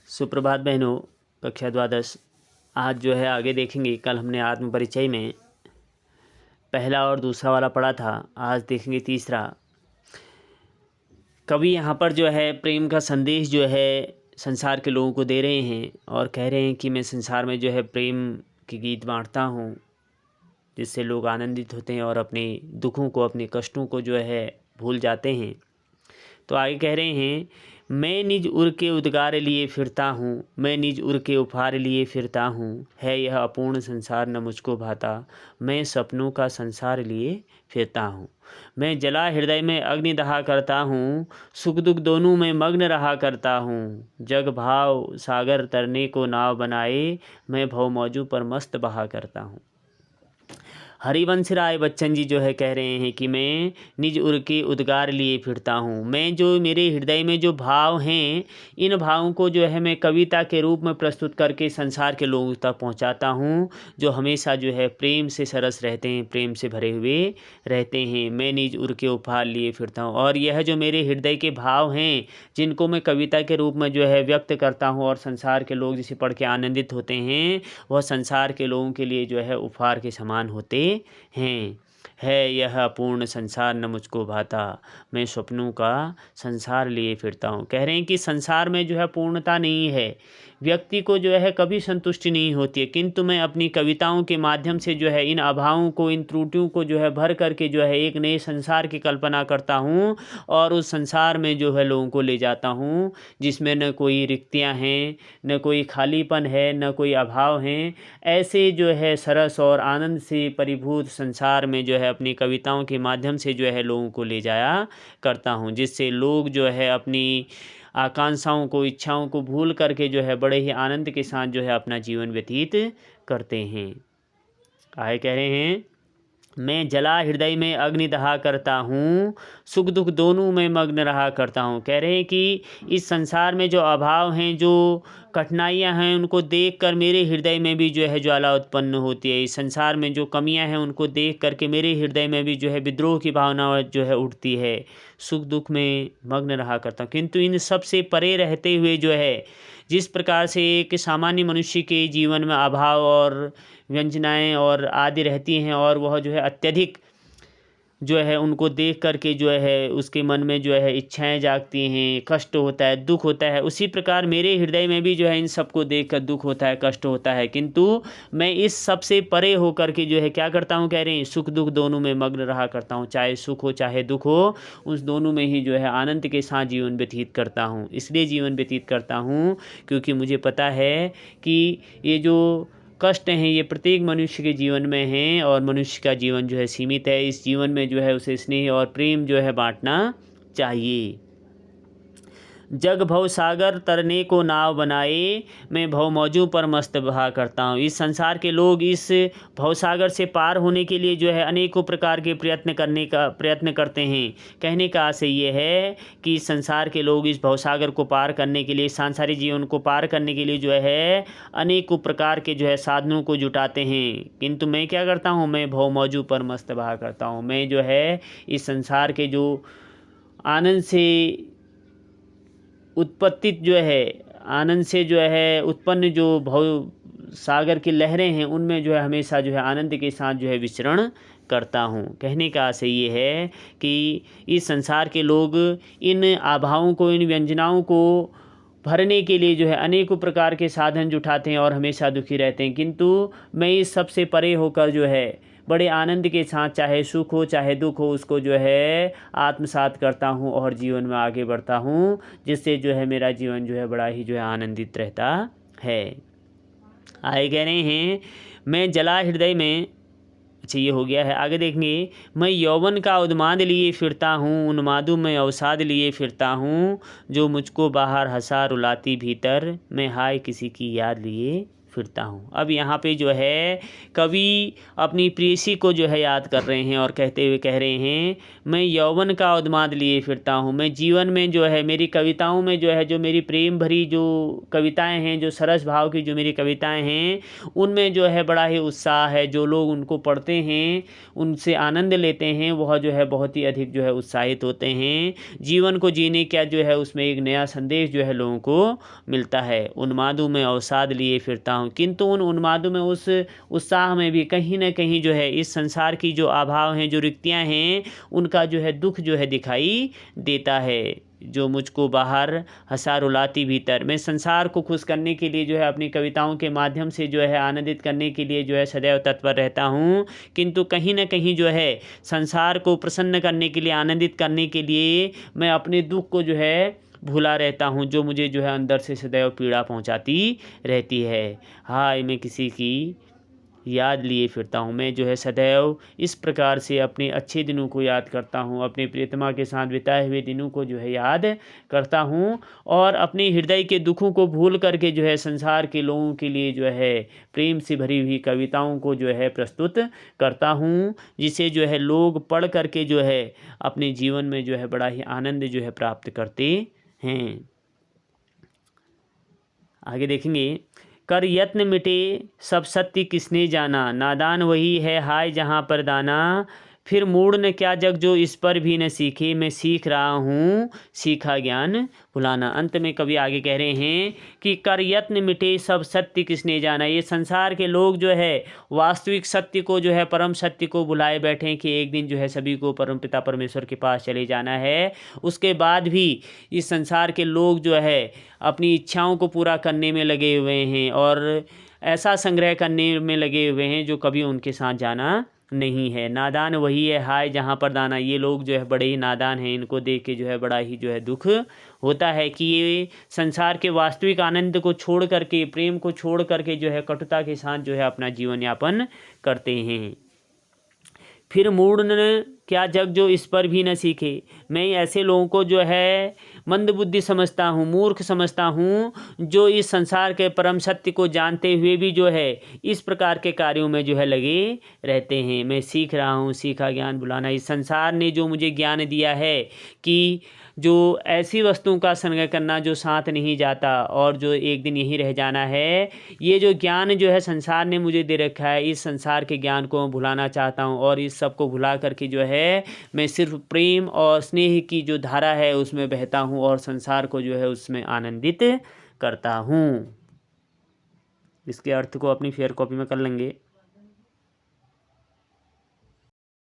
सुप्रभात बहनों। कक्षा द्वादश आज जो है आगे देखेंगे। कल हमने आत्म परिचय में पहला और दूसरा वाला पढ़ा था, आज देखेंगे तीसरा। कवि यहाँ पर जो है प्रेम का संदेश जो है संसार के लोगों को दे रहे हैं और कह रहे हैं कि मैं संसार में जो है प्रेम के गीत बांटता हूँ, जिससे लोग आनंदित होते हैं और अपने दुखों को, अपने कष्टों को जो है भूल जाते हैं। तो आगे कह रहे हैं, मैं निज उर के उद्गार लिए फिरता हूँ, मैं निज उर के उपहार लिए फिरता हूँ, है यह अपूर्ण संसार न मुझको भाता, मैं सपनों का संसार लिए फिरता हूँ। मैं जला हृदय में अग्नि दहा करता हूँ, सुख दुख दोनों में मग्न रहा करता हूँ, जग भाव सागर तरने को नाव बनाए, मैं भव मौजू पर मस्त बहा करता हूँ। हरिवंश राय बच्चन जी जो है कह रहे हैं कि मैं निज उर के उद्गार लिए फिरता हूँ। मैं जो मेरे हृदय में जो भाव हैं, इन भावों को जो है मैं कविता के रूप में प्रस्तुत करके संसार के लोगों तक पहुँचाता हूँ, जो हमेशा जो है प्रेम से सरस रहते हैं, प्रेम से भरे हुए रहते हैं। मैं निज उर के उपहार लिए फिरता हूँ। और यह जो मेरे हृदय के भाव हैं, जिनको मैं कविता के रूप में जो है व्यक्त करता हूँ और संसार के लोग जिसे पढ़ के आनंदित होते हैं, वह संसार के लोगों के लिए जो है उपहार के समान होते हैं। है यह अपूर्ण संसार न मुझको भाता, मैं स्वप्नों का संसार लिए फिरता हूँ। कह रहे हैं कि संसार में जो है पूर्णता नहीं है, व्यक्ति को जो है कभी संतुष्टि नहीं होती है, किंतु मैं अपनी कविताओं के माध्यम से जो है इन अभावों को, इन त्रुटियों को जो है भर करके जो है एक नए संसार की कल्पना करता हूँ और उस संसार में जो है लोगों को ले जाता हूँ, जिसमें न कोई रिक्तियाँ हैं, न कोई खालीपन है, न कोई अभाव हैं। ऐसे जो है सरस और आनंद से परिभूत संसार में जो है अपनी कविताओं के माध्यम से जो है लोगों को ले जाया करता हूँ, जिससे लोग जो है अपनी आकांक्षाओं को, इच्छाओं को भूल करके जो है बड़े ही आनंद के साथ जो है अपना जीवन व्यतीत करते हैं। आगे कह रहे हैं, मैं जला हृदय में अग्नि दहा करता हूँ, सुख दुख दोनों में मग्न रहा करता हूँ। कह रहे हैं कि इस संसार में जो अभाव हैं, जो कठिनाइयाँ हैं, उनको देखकर मेरे हृदय में भी जो है ज्वाला उत्पन्न होती है। इस संसार में जो कमियाँ हैं, उनको देख करके मेरे हृदय में भी जो है विद्रोह की भावना जो है उठती है। सुख दुख में मग्न रहा करता हूँ, किंतु इन सब से परे रहते हुए जो है जिस प्रकार से एक सामान्य मनुष्य के जीवन में अभाव और व्यंजनाएँ और आदि रहती हैं और वह जो है अत्यधिक जो है उनको देख करके जो है उसके मन में जो है इच्छाएं जागती हैं, कष्ट होता है, दुख होता है, उसी प्रकार मेरे हृदय में भी जो है इन सबको देख कर दुख होता है, कष्ट होता है, किंतु मैं इस सब से परे हो करके जो है क्या करता हूँ, कह रहे हैं सुख दुख दोनों में मग्न रहा करता हूँ। चाहे सुख हो चाहे दुख हो, उस दोनों में ही जो है आनंद के साथ जीवन व्यतीत करता हूँ। इसलिए जीवन व्यतीत करता हूँ क्योंकि मुझे पता है कि ये जो कष्ट हैं ये प्रत्येक मनुष्य के जीवन में हैं और मनुष्य का जीवन जो है सीमित है। इस जीवन में जो है उसे स्नेह और प्रेम जो है बांटना चाहिए। जग भव सागर तरने को नाव बनाए, मैं भव मौजों पर मस्त बहा करता हूँ। इस संसार के लोग इस भव सागर से पार होने के लिए जो है अनेकों प्रकार के प्रयत्न करते हैं। कहने का आशय ये है कि इस संसार के लोग इस भव सागर को पार करने के लिए, सांसारिक जीवन को पार करने के लिए जो है अनेकों प्रकार के जो है साधनों को जुटाते हैं, किंतु मैं क्या करता हूँ, मैं भव मौजों पर मस्त बहा करता हूँ। मैं जो है इस संसार के जो आनंद से उत्पत्ति जो है, आनंद से जो है उत्पन्न जो भव सागर की लहरें हैं, उनमें जो है हमेशा जो है आनंद के साथ जो है विचरण करता हूँ। कहने का आशय ये है कि इस संसार के लोग इन आभाओं को, इन व्यंजनाओं को भरने के लिए जो है अनेकों प्रकार के साधन जुटाते हैं और हमेशा दुखी रहते हैं, किंतु मैं इस सब से परे होकर जो है बड़े आनंद के साथ, चाहे सुख हो चाहे दुख हो, उसको जो है आत्मसात करता हूँ और जीवन में आगे बढ़ता हूँ, जिससे जो है मेरा जीवन जो है बड़ा ही जो है आनंदित रहता है। आगे कह रहे हैं, मैं जला हृदय में, अच्छा ये हो गया है, आगे देखेंगे, मैं यौवन का उन्माद लिए फिरता हूँ, उन्मादों में अवसाद लिए फिरता हूँ, जो मुझको बाहर हंसा रुलाती भीतर, मैं हाय किसी की याद लिए फिरता हूँ। अब यहाँ पे जो है कवि अपनी प्रेयसी को जो है याद कर रहे हैं और कहते हुए कह रहे हैं, मैं यौवन का उन्माद लिए फिरता हूँ। मैं जीवन में जो है मेरी कविताओं में जो है जो मेरी प्रेम भरी जो कविताएं हैं, जो सरस भाव की जो मेरी कविताएं हैं, उनमें जो है बड़ा ही उत्साह है। जो लोग उनको पढ़ते हैं, उनसे आनंद लेते हैं, वह जो है बहुत ही अधिक जो है उत्साहित होते हैं। जीवन को जीने का जो है उसमें एक नया संदेश जो है लोगों को मिलता है। उन्मादों में अवसाद लिए फिरता हूँ, किंतु उन उन्मादों में, उस उत्साह में भी कहीं ना कहीं जो है इस संसार की जो अभाव हैं, जो रिक्तियाँ हैं, उनका जो है दुख जो है दिखाई देता है, जो मुझको बाहर हंसा रुलाती भीतर। मैं संसार को खुश करने के लिए जो है अपनी कविताओं के माध्यम से जो है आनंदित करने के लिए जो है सदैव तत्पर रहता हूँ, किंतु कहीं ना कहीं जो है संसार को प्रसन्न करने के लिए, आनंदित करने के लिए मैं अपने दुख को जो है भूला रहता हूँ, जो मुझे जो है अंदर से सदैव पीड़ा पहुँचाती रहती है। हाय मैं किसी की याद लिए फिरता हूँ। मैं जो है सदैव इस प्रकार से अपने अच्छे दिनों को याद करता हूँ, अपने प्रियतमा के साथ बिताए हुए दिनों को जो है याद करता हूँ, और अपने हृदय के दुखों को भूल करके जो है संसार के लोगों के लिए जो है प्रेम से भरी हुई कविताओं को जो है प्रस्तुत करता हूँ, जिसे जो है लोग पढ़ करके जो है अपने जीवन में जो है बड़ा ही आनंद जो है प्राप्त करते हैं। आगे देखेंगे, कर यत्न मिटे सब सत्य किसने जाना, नादान वही है हाय जहाँ पर दाना। फिर मूढ़ न क्या जग जो इस पर भी न सीखे, मैं सीख रहा हूँ सीखा ज्ञान भुलाना। अंत में कवि आगे कह रहे हैं कि कर यत्न मिटे सब सत्य किसने जाना। ये संसार के लोग जो है वास्तविक सत्य को जो है, परम सत्य को भुलाए बैठे हैं कि एक दिन जो है सभी को परम पिता परमेश्वर के पास चले जाना है। उसके बाद भी इस संसार के लोग जो है अपनी इच्छाओं को पूरा करने में लगे हुए हैं और ऐसा संग्रह करने में लगे हुए हैं जो कभी उनके साथ जाना नहीं है। नादान वही है हाय जहाँ पर दाना। ये लोग जो है बड़े ही नादान हैं, इनको देख के जो है बड़ा ही जो है दुख होता है कि ये संसार के वास्तविक आनंद को छोड़ करके, प्रेम को छोड़ करके जो है कटुता के साथ जो है अपना जीवन यापन करते हैं। फिर मूढ़ न क्या जग जो इस पर भी न सीखे। मैं ऐसे लोगों को जो है मंदबुद्धि समझता हूँ, मूर्ख समझता हूँ, जो इस संसार के परम सत्य को जानते हुए भी जो है इस प्रकार के कार्यों में जो है लगे रहते हैं। मैं सीख रहा हूँ सीखा ज्ञान भुलाना। इस संसार ने जो मुझे ज्ञान दिया है कि जो ऐसी वस्तुओं का संग्रह करना जो साथ नहीं जाता और जो एक दिन यहीं रह जाना है, ये जो ज्ञान जो है संसार ने मुझे दे रखा है, इस संसार के ज्ञान को मैं भुलाना चाहता हूँ। और इस सब को भुला करके जो है मैं सिर्फ प्रेम और स्नेह की जो धारा है उसमें बहता हूँ और संसार को जो है उसमें आनंदित करता हूँ। इसके अर्थ को अपनी फेयर कॉपी में कर लेंगे।